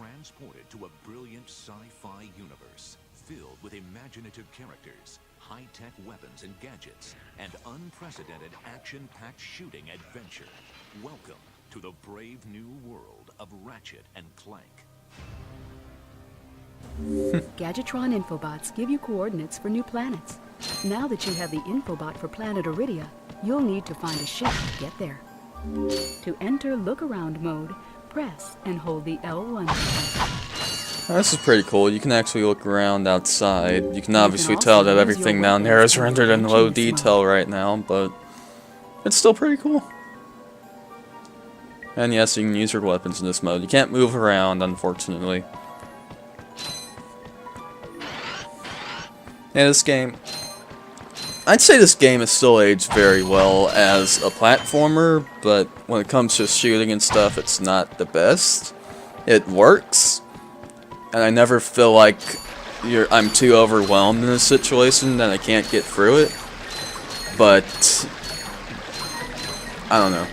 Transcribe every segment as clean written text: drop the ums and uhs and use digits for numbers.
transported to a brilliant sci-fi universe filled with imaginative characters, high-tech weapons and gadgets, and unprecedented action-packed shooting adventure. Welcome to the brave new world of Ratchet and Clank. Gadgetron Infobots give you coordinates for new planets. Now that you have the Infobot for planet Iridia, you'll need to find a ship to get there. To enter look-around mode, press and hold the L1 button. This is pretty cool. You can actually look around outside. You can obviously tell that everything down there is rendered in low detail right now, but it's still pretty cool. And yes, you can use your weapons in this mode. You can't move around, unfortunately. Yeah, this game... I'd say this game is still aged very well as a platformer, but when it comes to shooting and stuff, it's not the best. It works, and I never feel like I'm too overwhelmed in a situation that I can't get through it. But I don't know.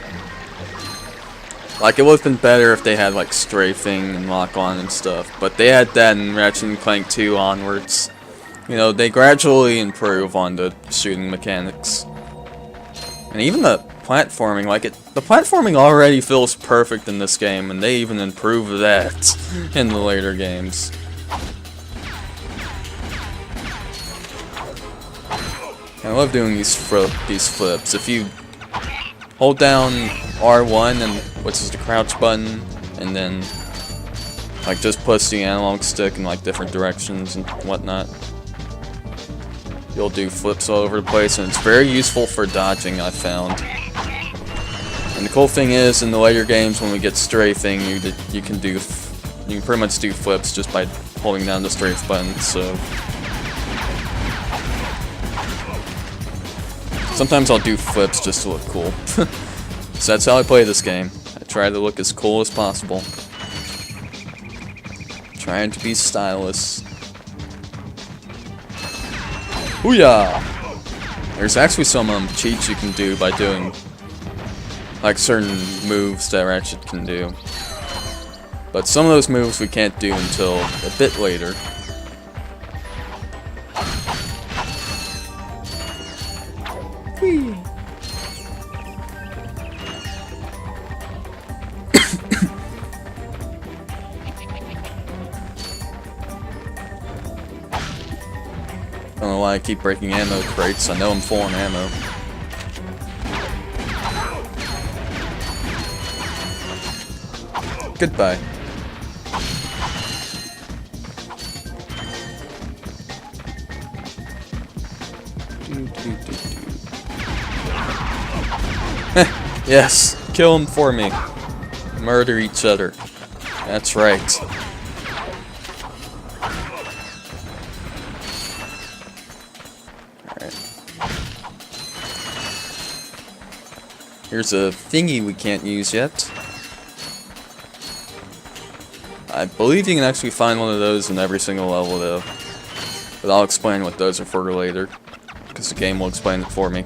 Like, it would have been better if they had like strafing and lock-on and stuff, but they had that in Ratchet and Clank 2 onwards. You know, they gradually improve on the shooting mechanics. And even the platforming, the platforming already feels perfect in this game, and they even improve that in the later games. I love doing these flips. If you hold down R1, and which is the crouch button, and then like just push the analog stick in like different directions and whatnot, you'll do flips all over the place, and it's very useful for dodging, I've found. And the cool thing is, in the later games, when we get strafing, you can pretty much do flips just by holding down the strafe button. So sometimes I'll do flips just to look cool. So that's how I play this game. I try to look as cool as possible, trying to be stylish. Booyah! There's actually some cheats you can do by doing like certain moves that Ratchet can do. But some of those moves we can't do until a bit later. Whee! I don't know why I keep breaking ammo crates. I know I'm full on ammo. Goodbye. Yes, kill them for me. Murder each other. That's right. Here's a thingy we can't use yet. I believe you can actually find one of those in every single level though. But I'll explain what those are for later, because the game will explain it for me.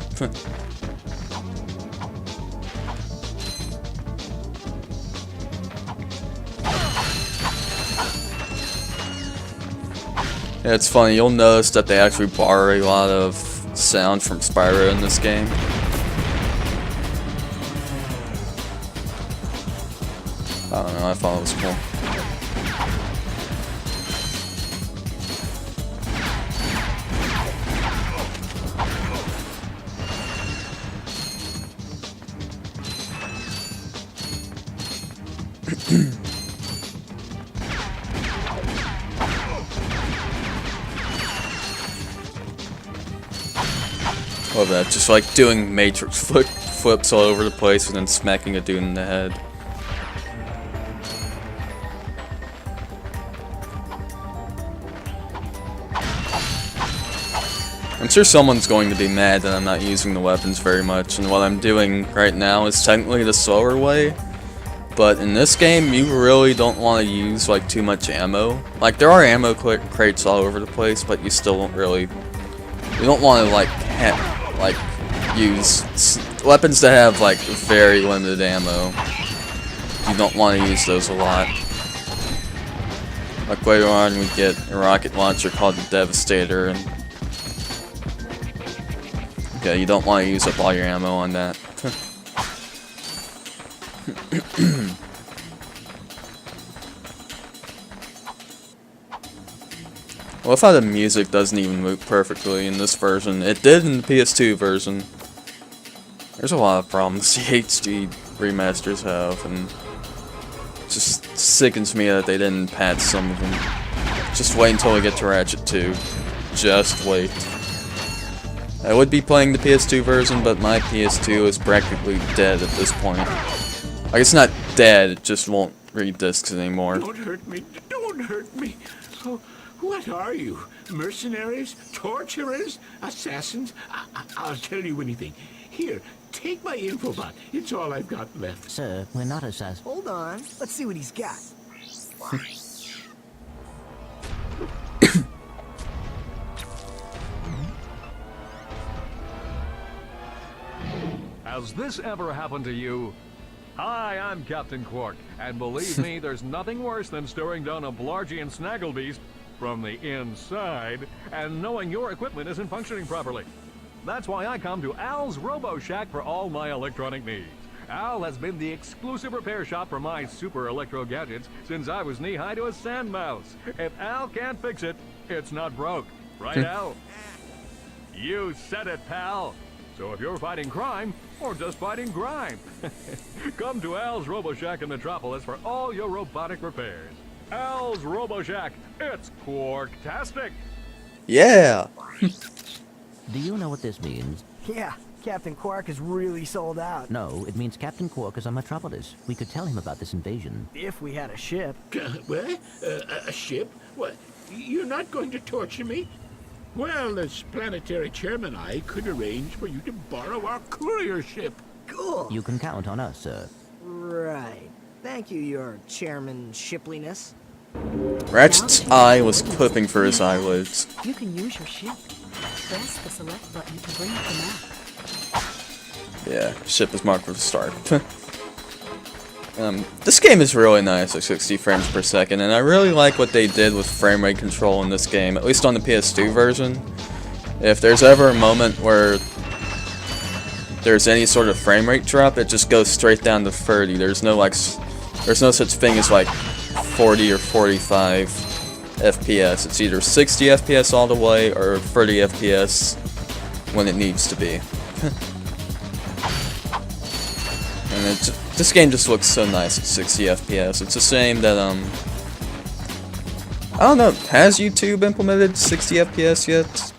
Yeah, it's funny, you'll notice that they actually borrow a lot of sound from Spyro in this game. I don't know, I thought it was cool. Love that, just like doing matrix flips all over the place and then smacking a dude in the head. I'm sure someone's going to be mad that I'm not using the weapons very much, and what I'm doing right now is technically the slower way. But in this game, you really don't want to use like too much ammo. Like, there are ammo crates all over the place, but you still don't really... You don't want to like use weapons that have like very limited ammo. You don't want to use those a lot. Like later on we get a rocket launcher called the Devastator, and yeah, you don't want to use up all your ammo on that. I love how the music doesn't even loop perfectly in this version. It did in the PS2 version. There's a lot of problems the HD remasters have, and it just sickens me that they didn't patch some of them. Just wait until we get to Ratchet 2. Just wait. I would be playing the PS2 version, but my PS2 is practically dead at this point. Like, it's not dead, it just won't read discs anymore. Don't hurt me. Don't hurt me. Oh, what are you? Mercenaries? Torturers? Assassins? I'll tell you anything. Here, take my infobot. It's all I've got left. Sir, we're not assassins. Hold on. Let's see what he's got. Has this ever happened to you? Hi, I'm Captain Quark, and believe me, there's nothing worse than staring down a Blargian snagglebeast from the inside and knowing your equipment isn't functioning properly. That's why I come to Al's Robo Shack for all my electronic needs. Al has been the exclusive repair shop for my super electro gadgets since I was knee-high to a sand mouse. If Al can't fix it, it's not broke. Right, Al? You said it, pal. So if you're fighting crime, or just fighting grime, come to Al's Robo Shack in Metropolis for all your robotic repairs. Al's Robo Shack, it's Quarktastic! Yeah! Do you know what this means? Yeah, Captain Quark is really sold out. No, it means Captain Quark is on Metropolis. We could tell him about this invasion. If we had a ship. What? A ship? What? You're not going to torture me? Well, as planetary chairman, I could arrange for you to borrow our courier ship. Cool. You can count on us, sir. Right. Thank you, your chairman shipliness. Ratchet's eye was clipping for his eyelids. You can use your ship. Press the select button to bring up the map. Yeah, ship is marked with a star. This game is really nice at 60 frames per second, and I really like what they did with frame rate control in this game, at least on the PS2 version. If there's ever a moment where there's any sort of frame rate drop, it just goes straight down to 30. There's no such thing as like 40 or 45 FPS. It's either 60 FPS all the way or 30 FPS when it needs to be. And this game just looks so nice at 60 FPS. It's a shame that, I don't know, has YouTube implemented 60 FPS yet?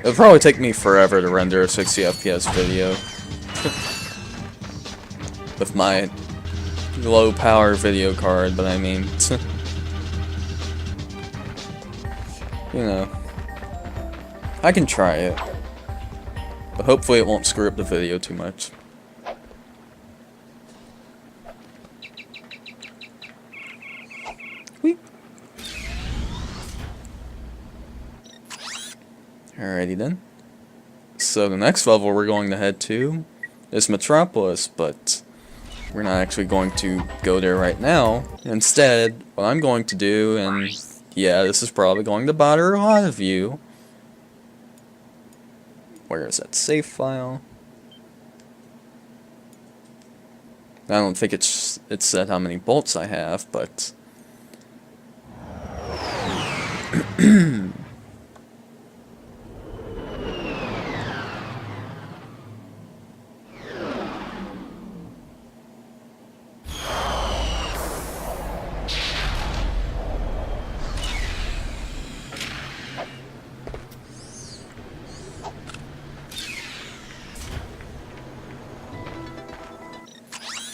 It'll probably take me forever to render a 60 FPS video. With my low power video card, but I mean, you know, I can try it. But hopefully it won't screw up the video too much. Alrighty then. So the next level we're going to head to is Metropolis, but we're not actually going to go there right now. Instead, what I'm going to do, and yeah, this is probably going to bother a lot of you. Where is that save file? I don't think it said how many bolts I have, but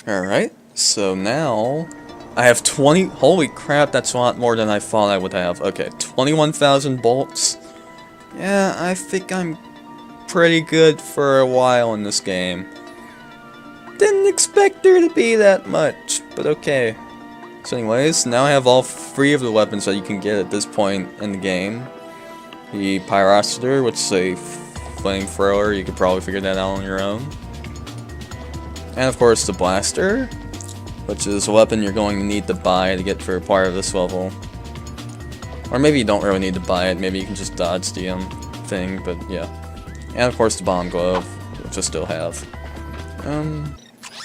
alright, so now I have 20, holy crap, that's a lot more than I thought I would have. Okay, 21,000 bolts. Yeah, I think I'm pretty good for a while in this game. Didn't expect there to be that much, but okay. So anyways, now I have all 3 of the weapons that you can get at this point in the game. The Pyrocitor, which is a flamethrower, you could probably figure that out on your own. And of course the Blaster, which is a weapon you're going to need to buy to get for a part of this level. Or maybe you don't really need to buy it, maybe you can just dodge the thing, but yeah. And of course the bomb glove, which I still have.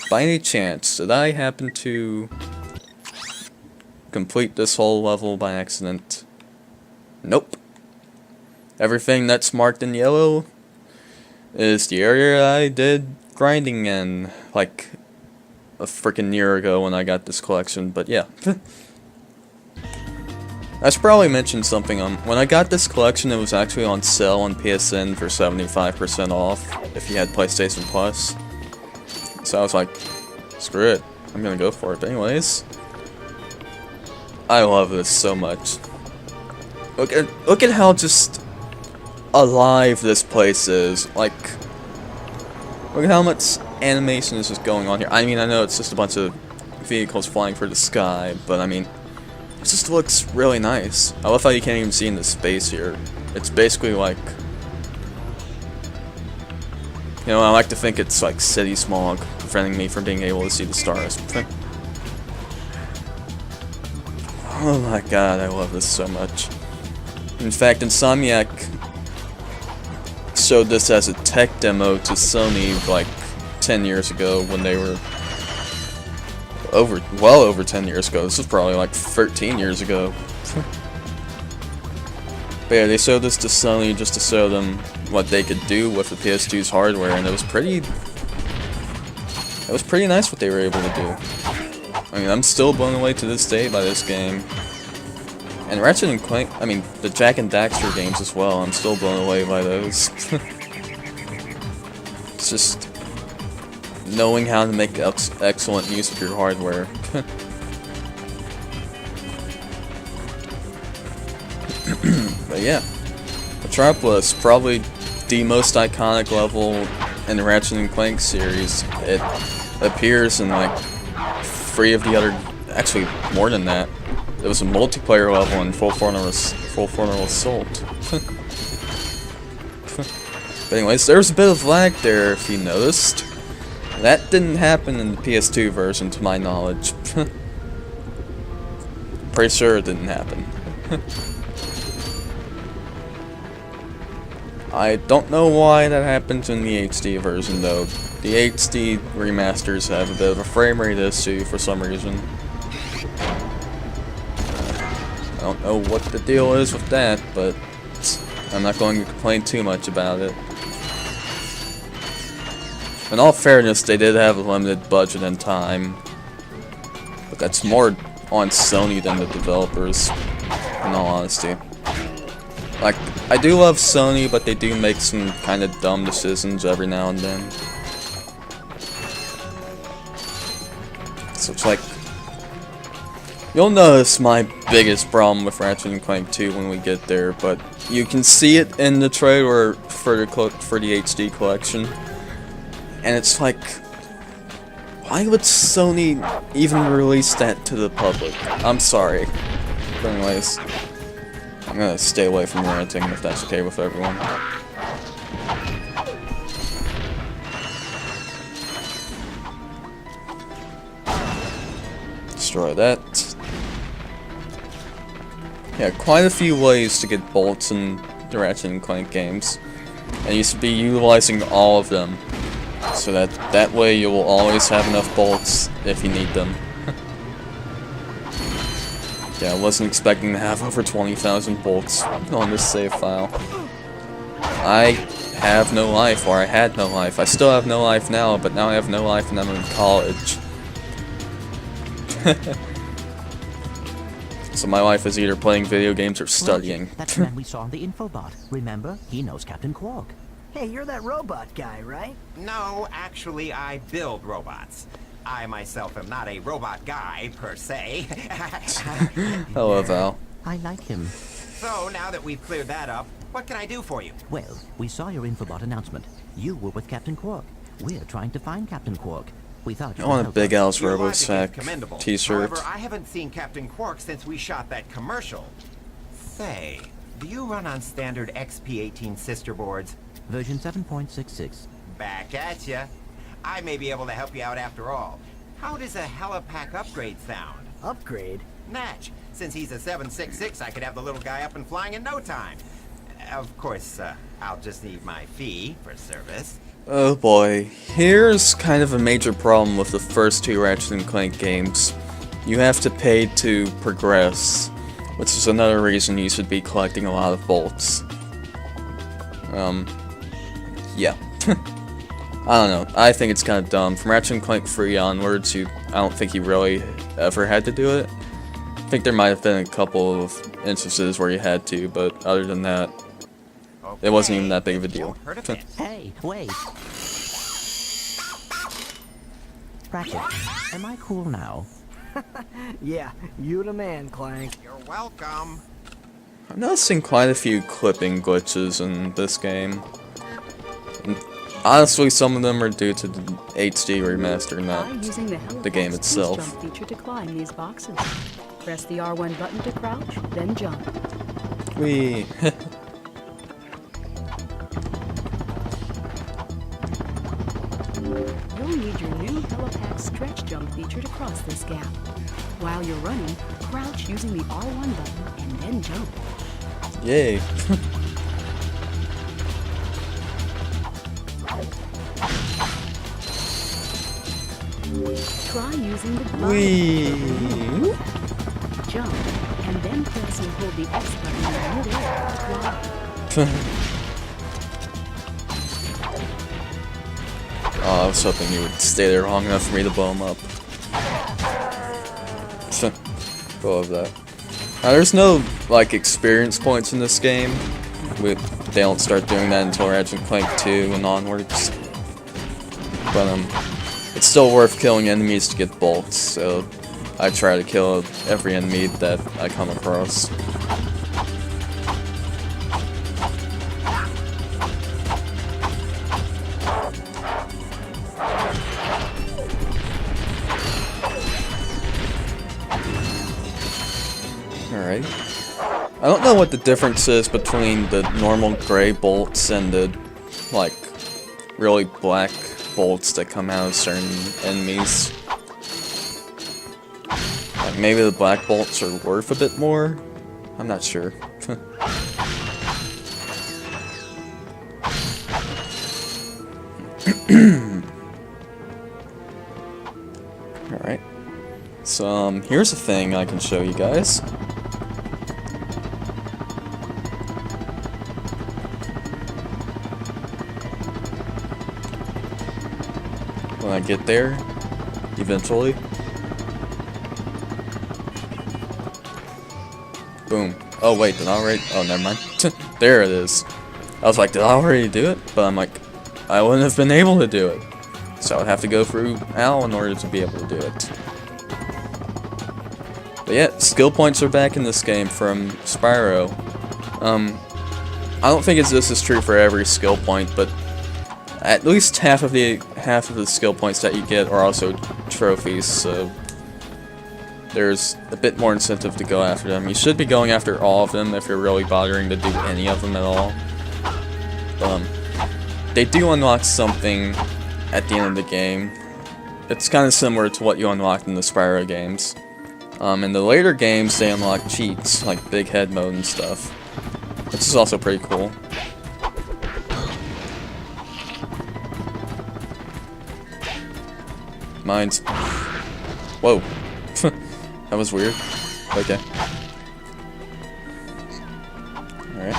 By any chance, did I happen to complete this whole level by accident? Nope. Everything that's marked in yellow is the area I did grinding in, like a freaking year ago when I got this collection, but yeah. I should probably mention something. When I got this collection, it was actually on sale on PSN for 75% off if you had PlayStation Plus. So I was like, screw it, I'm gonna go for it. But anyways, I love this so much. Look at how just alive this place is. Like, look at how much animation is just going on here. I mean, I know it's just a bunch of vehicles flying through the sky, but I mean, it just looks really nice. I love how you can't even see into space here. It's basically like, you know, I like to think it's like city smog preventing me from being able to see the stars. Oh my god, I love this so much. In fact, Insomniac showed this as a tech demo to Sony like 10 years ago when they were well over 10 years ago. This was probably like 13 years ago. But yeah, they showed this to Sony just to show them what they could do with the PS2's hardware, and it was pretty nice what they were able to do. I mean, I'm still blown away to this day by this game. And Ratchet and Clank, I mean, the Jack and Daxter games as well, I'm still blown away by those. It's just knowing how to make excellent use of your hardware. But yeah, Metropolis, probably the most iconic level in the Ratchet and Clank series. It appears in like 3 of the other, actually more than that. It was a multiplayer level in Full Frontal Assault. But anyways, there's a bit of lag there if you noticed. That didn't happen in the PS2 version to my knowledge. Pretty sure it didn't happen. I don't know why that happens in the HD version though. The HD remasters have a bit of a frame rate issue for some reason. I don't know what the deal is with that, but I'm not going to complain too much about it. In all fairness, they did have a limited budget and time, but that's more on Sony than the developers, in all honesty. Like, I do love Sony, but they do make some kind of dumb decisions every now and then. So it's like, you'll notice my biggest problem with Ratchet & Clank 2 when we get there, but you can see it in the trailer for the HD collection. And it's like, why would Sony even release that to the public? I'm sorry. But anyways, I'm gonna stay away from ranting if that's okay with everyone. Destroy that. Yeah, quite a few ways to get bolts in the Ratchet & Clank games. And you should be utilizing all of them. So that way you will always have enough bolts if you need them. Yeah, I wasn't expecting to have over 20,000 bolts on this save file. I have no life, or I had no life. I still have no life now, but now I have no life and I'm in college. So my life is either playing video games or studying. Ratchet, that's the man we saw on the infobot. Remember? He knows Captain Quark. Hey, you're that robot guy, right? No, actually, I build robots. I myself am not a robot guy, per se. Hello, Val. I like him. So, now that we've cleared that up, what can I do for you? Well, we saw your infobot announcement. You were with Captain Quark. We're trying to find Captain Quark. We thought you I want a help Big us. Al's Your logic RoboSack is commendable. t-shirt. However, I haven't seen Captain Quark since we shot that commercial. Say, do you run on standard XP18 sister boards? Version 7.66. Back at ya. I may be able to help you out after all. How does a helipack upgrade sound? Upgrade? Natch. Since he's a 766, I could have the little guy up and flying in no time. Of course, I'll just need my fee for service. Oh boy, here's kind of a major problem with the first two Ratchet and Clank games. You have to pay to progress, which is another reason you should be collecting a lot of bolts. Yeah. I don't know, I think it's kind of dumb. From Ratchet and Clank 3 onwards, I don't think you really ever had to do it. I think there might have been a couple of instances where you had to, but other than that, it wasn't even that big of a deal. Hey, wait. Ratchet, am I cool now? Yeah, you the man, Clank. You're welcome. I'm noticing quite a few clipping glitches in this game. And honestly, some of them are due to the HD remaster, Try not using the the game Helipax itself. jump feature to climb these boxes. Press the R1 button to crouch, then jump. Whee! You'll need your new Helipax stretch jump feature to cross this gap. While you're running, crouch using the R1 button and then jump. Yay! Try using the glide Whee! jump, and then press and hold the X button in midair to glide. Oh, I was hoping you would stay there long enough for me to blow him up. Go of that. Now, there's no, like, experience points in this game. They don't start doing that until Ratchet and Clank 2 and onwards. But, it's still worth killing enemies to get bolts, so I try to kill every enemy that I come across. Alright. I don't know what the difference is between the normal gray bolts and the, like, really black bolts that come out of certain enemies. Like, maybe the black bolts are worth a bit more? I'm not sure. Alright. So, here's a thing I can show you guys. When I get there, eventually. Boom. Oh wait, did I already? Oh, never mind. There it is. I was like, did I already do it? But I'm like, I wouldn't have been able to do it. So I'd have to go through Al in order to be able to do it. But yeah, skill points are back in this game from Spyro. I don't think this is true for every skill point, but at least half of the skill points that you get are also trophies, so there's a bit more incentive to go after them. You should be going after all of them if you're really bothering to do any of them at all. They do unlock something at the end of the game. It's kind of similar to what you unlocked in the Spyro games. In the later games, they unlock cheats, like Big Head mode and stuff, which is also pretty cool. Mine's... Whoa. That was weird. Okay. Alright.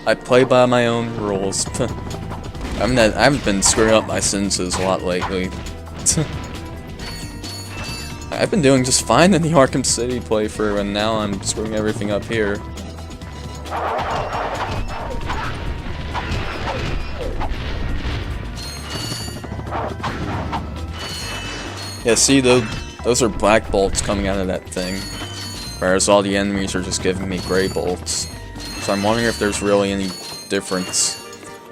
I play by my own rules. I haven't been screwing up my sentences a lot lately. I've been doing just fine in the Arkham City playthrough, and now I'm screwing everything up here. Yeah, see, those are black bolts coming out of that thing, whereas all the enemies are just giving me gray bolts. So I'm wondering if there's really any difference.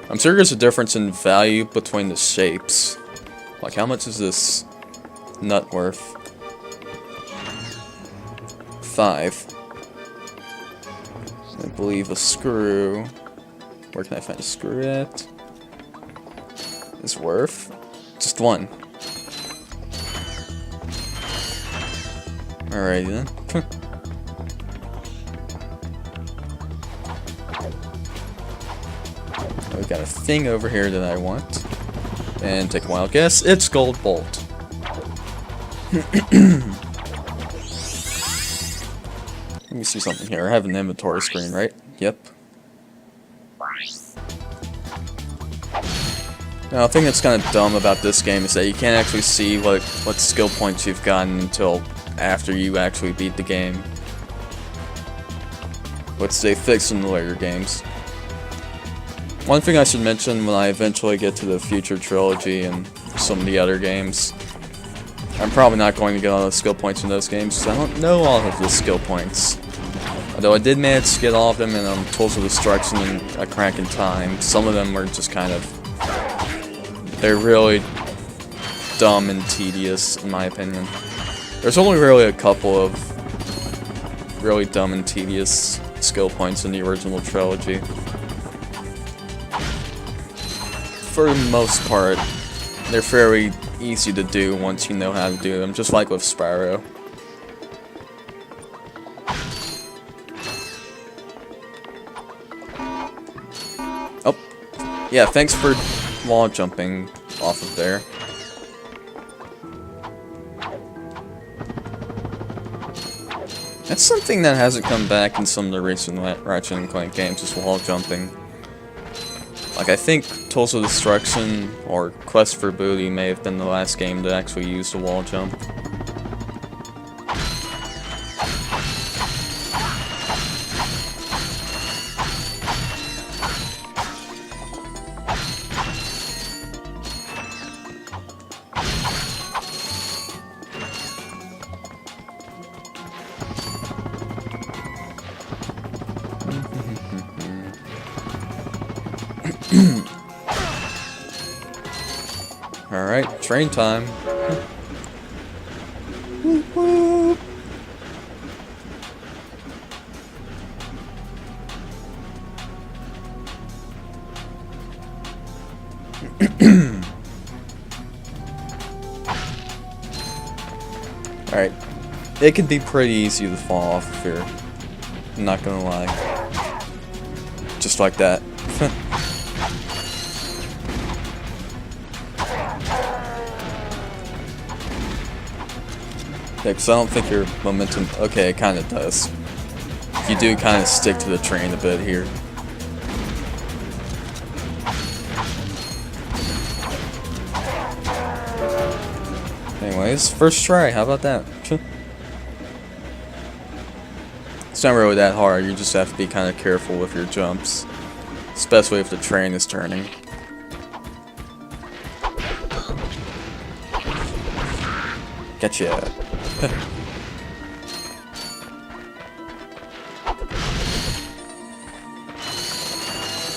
I'm sure there's a difference in value between the shapes. Like, how much is this nut worth? 5. I believe a screw. Where can I find a screw at? is worth just one. Alrighty then. We got a thing over here that I want. And take a wild guess. It's Gold Bolt. Let me see something here. I have an inventory screen, right? Yep. Now, the thing that's kind of dumb about this game is that you can't actually see what skill points you've gotten until after you actually beat the game. Which they fix in the later games. One thing I should mention when I eventually get to the future trilogy and some of the other games, I'm probably not going to get all the skill points in those games because I don't know all of the skill points. Although I did manage to get all of them in Tools of Destruction and A Crank in Time, some of them were just kind of... they're really dumb and tedious, in my opinion. There's only really a couple of really dumb and tedious skill points in the original trilogy. For the most part, they're fairly easy to do once you know how to do them, just like with Sparrow. Oh, yeah, thanks for wall jumping off of there. That's something that hasn't come back in some of the recent Ratchet and Clank games, is wall jumping. Like, I think Tools of Destruction or Quest for Booty may have been the last game to actually use the wall jump. Alright, train time. Whoop, whoop. Alright, it can be pretty easy to fall off of here. I'm not gonna lie. Just like that. Because I don't think your momentum... okay, it kind of does. You do kind of stick to the train a bit here. Anyways, first try, how about that? It's not really that hard, you just have to be kind of careful with your jumps. Especially if the train is turning. Gotcha.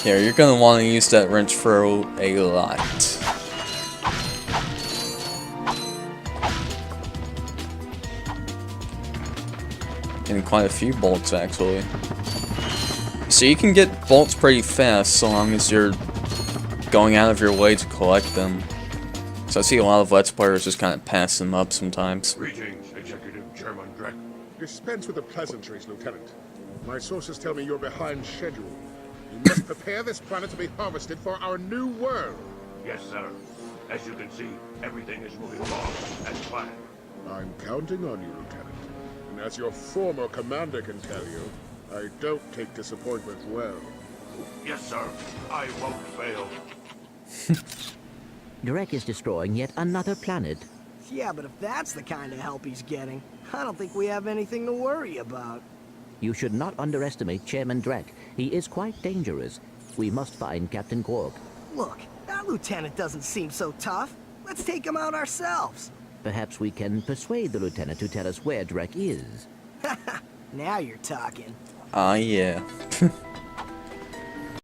Here, you're gonna want to use that wrench for a lot. And quite a few bolts, actually. So you can get bolts pretty fast so long as you're going out of your way to collect them. So I see a lot of Let's Players just kind of pass them up sometimes. Greetings, Executive Chairman Drek. Dispense with the pleasantries, Lieutenant. My sources tell me you're behind schedule. You must prepare this planet to be harvested for our new world. Yes, sir. As you can see, everything is moving along as planned. I'm counting on you, Lieutenant. And as your former commander can tell you, I don't take disappointment well. Yes, sir. I won't fail. Drek is destroying yet another planet. Yeah, but if that's the kind of help he's getting, I don't think we have anything to worry about. You should not underestimate Chairman Drek. He is quite dangerous. We must find Captain Quark. Look, that lieutenant doesn't seem so tough. Let's take him out ourselves. Perhaps we can persuade the lieutenant to tell us where Drek is. Now you're talking. Ah, yeah.